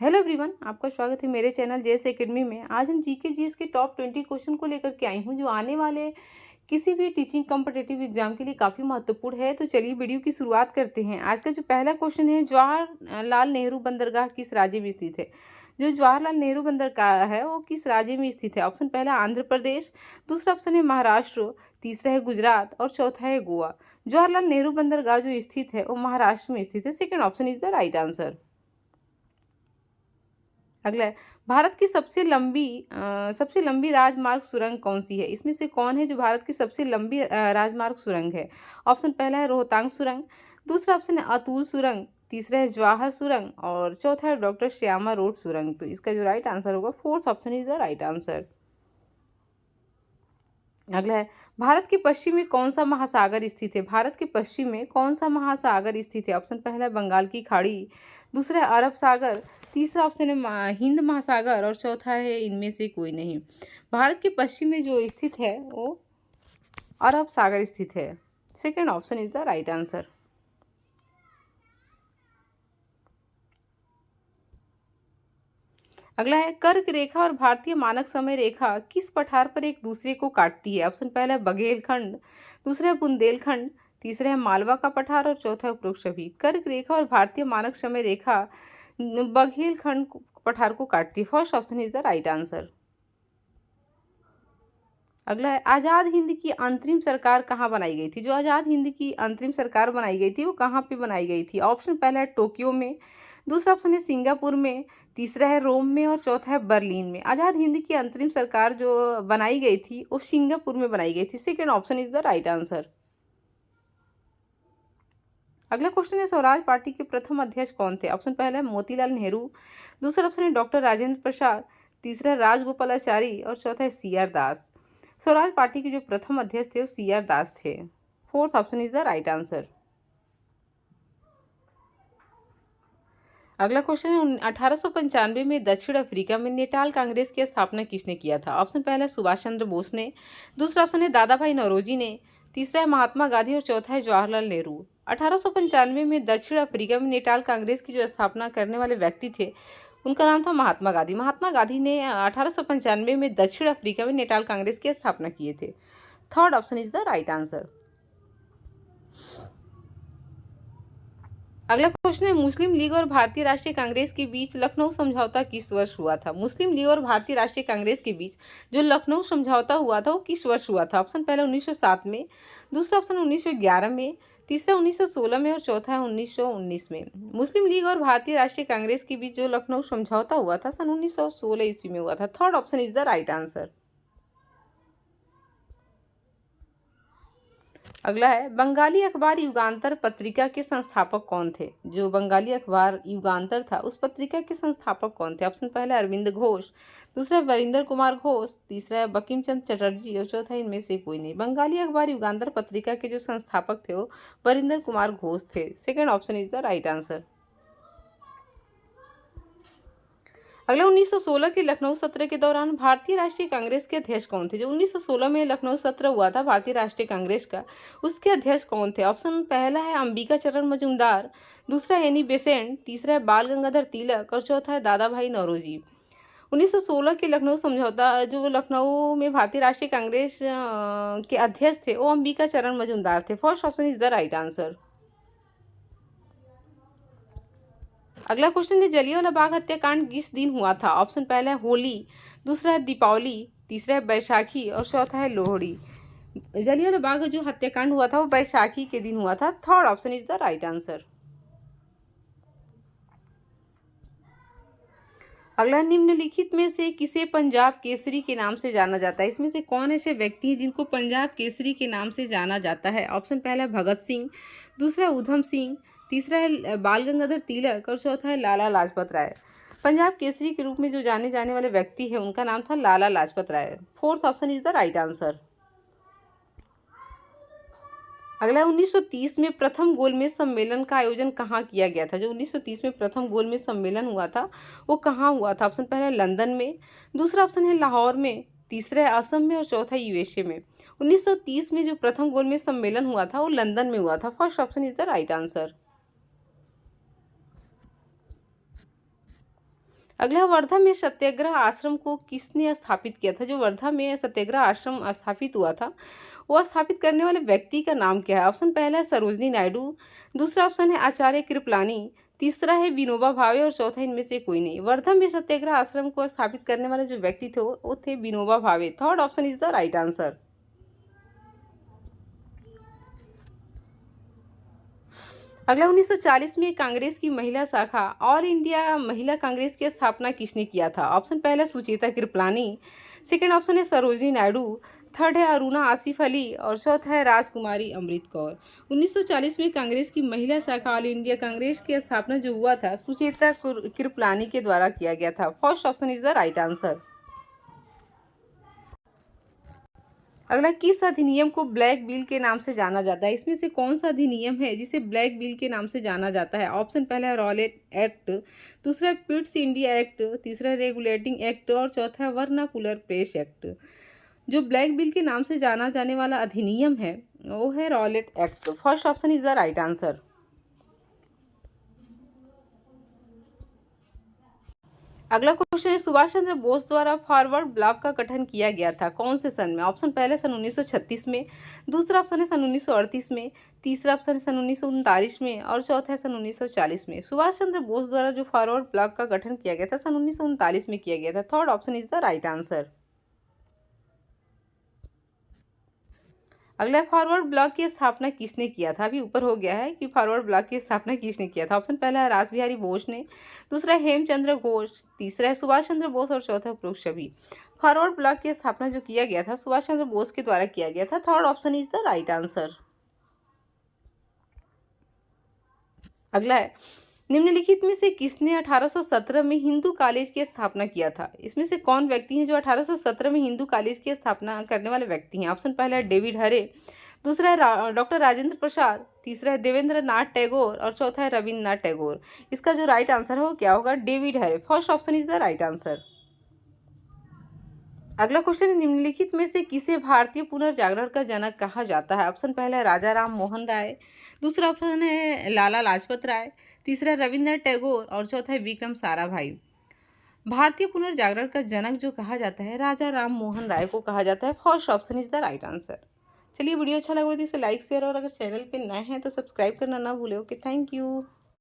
Hello everyone, आपका स्वागत है मेरे चैनल जेएस एकेडमी में। आज हम जीके जीएस के टॉप 20 क्वेश्चन को लेकर के आई हूँ जो आने वाले किसी भी टीचिंग कॉम्पिटिटिव एग्जाम के लिए काफ़ी महत्वपूर्ण है। तो चलिए वीडियो की शुरुआत करते हैं। आज का जो पहला क्वेश्चन है, जवाहरलाल नेहरू बंदरगाह किस राज्य में स्थित है। जो जवाहरलाल नेहरू बंदरगाह है वो किस राज्य में स्थित है। ऑप्शन पहला आंध्र प्रदेश, दूसरा ऑप्शन है महाराष्ट्र, तीसरा है गुजरात और चौथा है गोवा। जवाहरलाल नेहरू बंदरगाह जो स्थित है वो महाराष्ट्र में स्थित है। Second option is the right answer. अगला है, भारत की सबसे लंबी राजमार्ग सुरंग कौन सी है। इसमें से कौन है जो भारत की सबसे लंबी राजमार्ग सुरंग है। ऑप्शन पहला है रोहतांग सुरंग, दूसरा ऑप्शन है अतुल सुरंग, तीसरा है जवाहर सुरंग और चौथा है डॉक्टर श्यामा रोड सुरंग। तो इसका जो राइट आंसर होगा fourth option is the right answer. अगला है, भारत के पश्चिम में कौन सा महासागर स्थित है। भारत के पश्चिम में कौन सा महासागर स्थित है। ऑप्शन पहला है बंगाल की खाड़ी, दूसरा है अरब सागर, तीसरा ऑप्शन है हिंद महासागर और चौथा है इनमें से कोई नहीं। भारत के पश्चिम में जो स्थित है वो अरब सागर स्थित है। Second option is the right answer. अगला है, कर्क रेखा और भारतीय मानक समय रेखा किस पठार पर एक दूसरे को काटती है। ऑप्शन पहला है बघेलखंड, दूसरा है बुंदेलखंड, तीसरा है मालवा का पठार और चौथा है उपरोक्त सभी। कर्क रेखा और भारतीय मानक समय रेखा बघेलखंड पठार को काटती है। First option is the right answer. अगला है, आज़ाद हिंद की अंतरिम सरकार कहाँ बनाई गई थी। जो आज़ाद हिंद की अंतरिम सरकार बनाई गई थी वो कहाँ पे बनाई गई थी। ऑप्शन पहला है टोक्यो में, दूसरा ऑप्शन है सिंगापुर में, तीसरा है रोम में और चौथा है बर्लिन में। आज़ाद हिंद की अंतरिम सरकार जो बनाई गई थी वो सिंगापुर में बनाई गई थी। Second option is the right answer. अगला क्वेश्चन है, स्वराज पार्टी के प्रथम अध्यक्ष कौन थे। ऑप्शन पहला है मोतीलाल नेहरू, दूसरा ऑप्शन है डॉक्टर राजेंद्र प्रसाद, तीसरा राजगोपालाचारी और चौथा है सीआर दास। स्वराज पार्टी के जो प्रथम अध्यक्ष थे वो सीआर दास थे। Fourth option is the right answer. अगला क्वेश्चन है, 1895 में दक्षिण अफ्रीका में नेटाल कांग्रेस की स्थापना किसने किया था। ऑप्शन पहला है सुभाष चंद्र बोस ने, दूसरा ऑप्शन है दादा भाई नौरोजी ने, तीसरा है महात्मा गांधी और चौथा है जवाहरलाल नेहरू। 1895 में दक्षिण अफ्रीका में नेटाल कांग्रेस की जो स्थापना करने वाले व्यक्ति थे उनका नाम था महात्मा गांधी। महात्मा गांधी ने 1895 में दक्षिण अफ्रीका में नेटाल कांग्रेस की स्थापना किए थे। Third option is the right answer. अगला क्वेश्चन है, मुस्लिम लीग और भारतीय राष्ट्रीय कांग्रेस के बीच लखनऊ समझौता किस वर्ष हुआ था। मुस्लिम लीग और भारतीय राष्ट्रीय कांग्रेस के बीच जो लखनऊ समझौता हुआ था वो किस वर्ष हुआ था। ऑप्शन पहला 1907 में, दूसरा ऑप्शन 1911 में, तीसरा 1916 में और चौथा है 1919 में। मुस्लिम लीग और भारतीय राष्ट्रीय कांग्रेस के बीच जो लखनऊ समझौता हुआ था सन 1916 ईस्वी में हुआ था। Third option is the right answer. अगला है, बंगाली अखबार युगांतर पत्रिका के संस्थापक कौन थे। जो बंगाली अखबार युगांतर था उस पत्रिका के संस्थापक कौन थे। ऑप्शन पहला अरविंद घोष, दूसरा वरिंदर कुमार घोष, तीसरा है बंकिम चंद्र चटर्जी और चौथा इनमें से कोई नहीं। बंगाली अखबार युगांतर पत्रिका के जो संस्थापक थे वो वरिंदर कुमार घोष थे। Second option is the right answer. अगला, 1916 के लखनऊ सत्र के दौरान भारतीय राष्ट्रीय कांग्रेस के अध्यक्ष कौन थे। जो 1916 में लखनऊ सत्र हुआ था भारतीय राष्ट्रीय कांग्रेस का, उसके अध्यक्ष कौन थे। ऑप्शन पहला है अंबिका चरण मजूमदार, दूसरा है एनी बेसेंट, तीसरा है बाल गंगाधर तिलक और चौथा है दादा भाई नौरोजी। 1916 के लखनऊ समझौता जो लखनऊ में भारतीय राष्ट्रीय कांग्रेस के अध्यक्ष थे वो अंबिका चरण मजूमदार थे। First option is the right answer. अगला क्वेश्चन है, जलियांवाला बाग हत्याकांड किस दिन हुआ था। ऑप्शन पहला है होली, दूसरा है दीपावली, तीसरा है बैसाखी और चौथा है लोहड़ी। जलियांवाला बाग जो हत्याकांड हुआ था वो बैसाखी के दिन हुआ था। Third option is the right answer. अगला, निम्नलिखित में से किसे पंजाब केसरी के नाम से जाना जाता है। इसमें से कौन ऐसे व्यक्ति हैं जिनको पंजाब केसरी के नाम से जाना जाता है। ऑप्शन पहला है भगत सिंह, दूसरा है उधम सिंह, तीसरा है बाल गंगाधर तिलक और चौथा है लाला लाजपत राय। पंजाब केसरी के रूप में जो जाने जाने वाले व्यक्ति है उनका नाम था Lala Lajpat Rai. Fourth option is the right answer. अगला, 1930 में प्रथम गोलमेज सम्मेलन का आयोजन कहाँ किया गया था। जो 1930 में प्रथम गोलमेज सम्मेलन हुआ था वो कहाँ हुआ था। ऑप्शन पहला है लंदन में, दूसरा ऑप्शन है लाहौर में, तीसरा है असम में और चौथा यूएसए में। 1930 में जो प्रथम गोलमेज सम्मेलन हुआ था वो लंदन में हुआ था। First option is the right answer. अगला, वर्धा में सत्याग्रह आश्रम को किसने स्थापित किया था? जो वर्धा में सत्याग्रह आश्रम स्थापित हुआ था, वो स्थापित करने वाले व्यक्ति का नाम क्या है? ऑप्शन पहला है सरोजनी नायडू, दूसरा ऑप्शन है आचार्य कृपलानी, तीसरा है विनोबा भावे और चौथा इनमें से कोई नहीं। वर्धा में सत्याग्रह आश्रम को स्थापित करने वाले जो व्यक्ति थे वो थे Vinoba Bhave. Third option is the right answer. अगला, 1940 में कांग्रेस की महिला शाखा ऑल इंडिया महिला कांग्रेस की स्थापना किसने किया था? ऑप्शन पहला सुचेता कृपलानी, सेकंड ऑप्शन है सरोजनी नायडू, थर्ड है अरुणा आसिफ अली और चौथा है राजकुमारी अमृत कौर। 1940 में कांग्रेस की महिला शाखा ऑल इंडिया कांग्रेस की स्थापना जो हुआ था सुचेता कृपलानी के द्वारा किया गया था। First option is the right answer. अगला, किस अधिनियम को ब्लैक बिल के नाम से जाना जाता है? इसमें से कौन सा अधिनियम है जिसे ब्लैक बिल के नाम से जाना जाता है? ऑप्शन पहला है रॉलेट एक्ट, दूसरा है पिट्स इंडिया एक्ट, तीसरा है रेगुलेटिंग एक्ट और चौथा है वर्नाकुलर प्रेस एक्ट। जो ब्लैक बिल के नाम से जाना जाने वाला अधिनियम है वो है Rowlatt act. First option is the right answer. अगला क्वेश्चन है, सुभाष चंद्र बोस द्वारा फॉरवर्ड ब्लॉक का गठन किया गया था कौन से सन में? ऑप्शन पहले सन 1936 में, दूसरा ऑप्शन है सन 1938 में, तीसरा ऑप्शन है सन 1939 में और चौथा है सन 1940 में। सुभाष चंद्र बोस द्वारा जो फॉरवर्ड ब्लॉक का गठन किया गया था सन 1939 में किया गया था। Third option is the right answer. अगला, फॉरवर्ड ब्लॉक की स्थापना किसने किया था? अभी ऊपर हो गया है कि फॉरवर्ड ब्लॉक की स्थापना किसने किया था। ऑप्शन पहला है रास बिहारी बोस ने, दूसरा है हेमचंद्र घोष, तीसरा है सुभाष चंद्र बोस और चौथा उपरोक्त सभी। फॉरवर्ड ब्लॉक की स्थापना जो किया गया था सुभाष चंद्र बोस के द्वारा किया गया था। Third option is the right answer. अगला है, निम्नलिखित में से किसने 1817 में हिंदू कॉलेज की स्थापना किया था? इसमें से कौन व्यक्ति हैं जो 1817 में हिंदू कॉलेज की स्थापना करने वाले व्यक्ति हैं? ऑप्शन पहला है डेविड हरे, दूसरा है डॉक्टर राजेंद्र प्रसाद, तीसरा है देवेंद्र नाथ टैगोर और चौथा है रविन्द्रनाथ टैगोर। इसका जो राइट आंसर है वो क्या होगा? David Hare. First option is the right answer. अगला क्वेश्चन है, निम्नलिखित में से किसे भारतीय पुनर्जागरण का जनक कहा जाता है? ऑप्शन पहला है राजा राम मोहन राय, दूसरा ऑप्शन है लाला लाजपत राय, तीसरा रविन्द्रनाथ टैगोर और चौथा है विक्रम साराभाई। भारतीय पुनर्जागरण का जनक जो कहा जाता है राजा राम मोहन राय को कहा जाता है। First option is the right answer. चलिए, वीडियो अच्छा लगा तो इसे लाइक शेयर और अगर चैनल पे नए हैं तो सब्सक्राइब करना ना भूले। Okay, thank you.